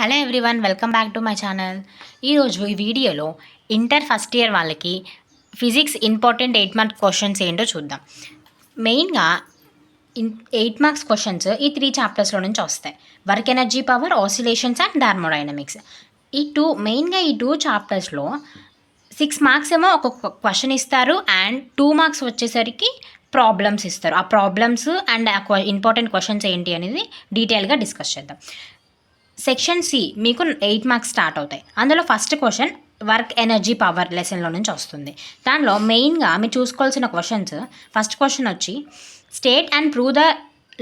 Hello everyone, welcome back to my channel. ఈరోజు ఈ వీడియోలో ఇంటర్ ఫస్ట్ ఇయర్ వాళ్ళకి ఫిజిక్స్ ఇంపార్టెంట్ 8 మార్క్స్ క్వశ్చన్స్ ఏంటో చూద్దాం. మెయిన్గా 8 మార్క్స్ క్వశ్చన్స్ ఈ 3 చాప్టర్స్లో నుంచి వస్తాయి. Work energy, power, oscillations and thermodynamics. ఈ టూ చాప్టర్స్లో 6 మార్క్స్ ఏమో ఒక క్వశ్చన్ ఇస్తారు అండ్ 2 మార్క్స్ వచ్చేసరికి ప్రాబ్లమ్స్ ఇస్తారు. ఆ ప్రాబ్లమ్స్ అండ్ ఇంపార్టెంట్ క్వశ్చన్స్ ఏంటి అనేది డీటెయిల్గా డిస్కస్ చేద్దాం. సెక్షన్ సి మీకు 8 మార్క్స్ స్టార్ట్ అవుతాయి. అందులో first question work energy power లెసన్లో నుంచి వస్తుంది. దానిలో మెయిన్గా మీరు చూసుకోవాల్సిన క్వశ్చన్స్, ఫస్ట్ క్వశ్చన్ వచ్చి state and prove the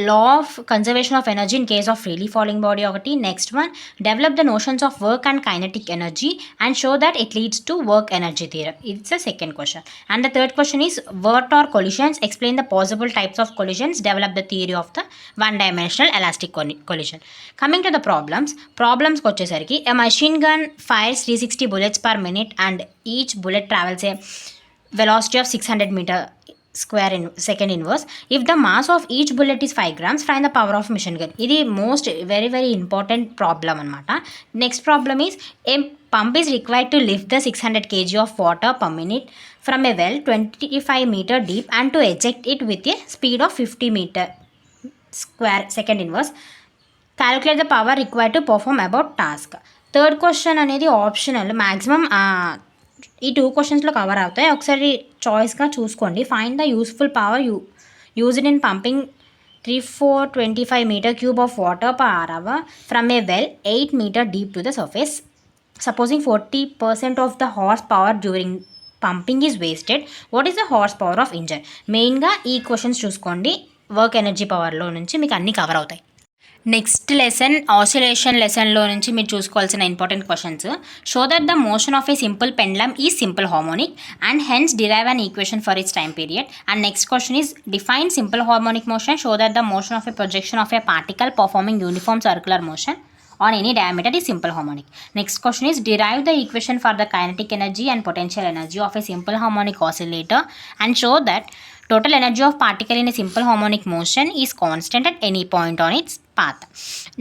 law of conservation of energy in case of freely falling body ఒకటి. Next one, develop the notions of work and kinetic energy and show that it leads to work energy theorem. It's a second question. And the third question is what are collisions, explain the possible types of collisions, develop the theory of the one dimensional elastic collision. Coming to the ప్రాబ్లమ్స్కి వచ్చేసరికి a machine gun fires 360 bullets per minute and each bullet travels a velocity of 600 meter square in second inverse. If the mass of each bullet is 5 grams, find the power of machine gun. ఇది most very important problem అనమాట. Next problem is a pump is required to lift the 600 kg of water per minute from a well 25 meter deep and to eject it with a speed of 50 meter square second inverse. Calculate the power required to perform about task. Third question అనేది optional, maximum ఈ 2 క్వశ్చన్స్లో cover అవుతాయి. ఒకసారి చాయిస్గా చూసుకోండి. Find the useful power used in pumping 3425 meter cube of water per hour from a well 8 meter deep to the surface. Supposing 40% of the horsepower during pumping is wasted, what is the horsepower of engine? మెయిన్గా ఈ questions చూసుకోండి. Work energy పవర్లో నుంచి మీకు అన్నీ cover అవుతాయి. Next lesson oscillation లెసన్లో నుంచి మీరు చూసుకోవాల్సిన important questions. Show that the motion of a simple pendulum is simple harmonic and hence derive an equation for its time period. And next question is define simple harmonic motion, show that the motion of a projection of a particle performing uniform circular motion on any diameter is simple harmonic. Next question is derive the equation for the kinetic energy and potential energy of a simple harmonic oscillator and show that total energy of particle in a simple harmonic motion is constant at any point on its path.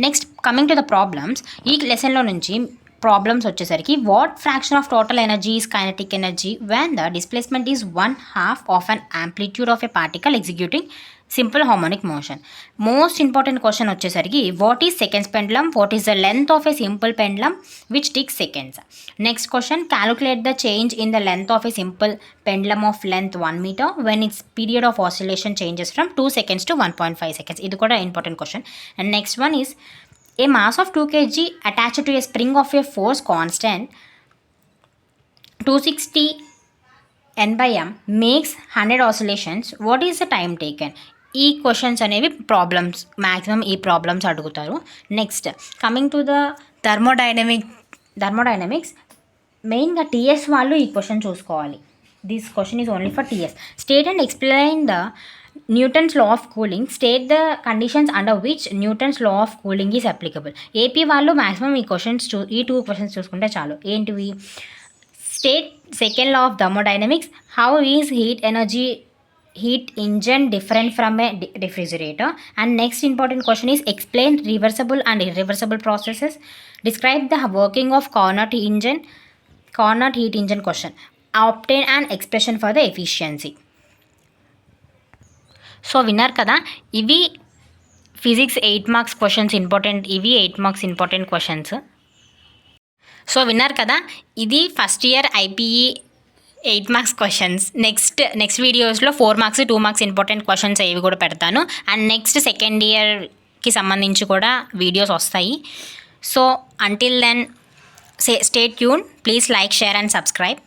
Next, coming to the problems, ఈ లెసన్లో నుంచి problems వచ్చేసరికి what fraction of total energy is kinetic energy when the displacement is 1/2 of an amplitude of a particle executing simple harmonic motion. Most important question వచ్చేసరికి what is seconds pendulum, what is the length of a simple pendulum which takes seconds. Next question, calculate the change in the length of a simple pendulum of length 1 meter when its period of oscillation changes from 2 seconds to 1.5 seconds. ఇది కూడా important question. And next one is a mass of 2 kg attached to a spring of a force constant 260 N/m makes 100 oscillations. What is the time taken? ఈ questions అనేవి problems, maximum ఈ problems అడుగుతారు. Next coming to the thermodynamics, మెయిన్గా TS వాళ్ళు ఈ question చూసుకోవాలి. This question is only for TS. State and explain the Newton's law of cooling, state the conditions under which Newton's law of cooling is applicable. AP వాళ్ళు maximum ఈ questions ఈ 2 questions చూసుకుంటే చాలు. ఏంటివి? State second law of thermodynamics, how is heat engine different from a refrigerator. And next important question is explain reversible and irreversible processes, describe the working of Carnot heat engine question, obtain an expression for the efficiency. So విన్నారు కదా, ఇవి physics 8 marks questions important. ఇవి 8 marks important questions. So విన్నారు కదా, ఇది first year IPE 8 marks questions. Next వీడియోస్లో 4 marks 2 marks important questions ఇవి కూడా పెడతాను. అండ్ నెక్స్ట్ సెకండ్ ఇయర్కి సంబంధించి కూడా వీడియోస్ వస్తాయి. So until then stay tune, please like, share and subscribe.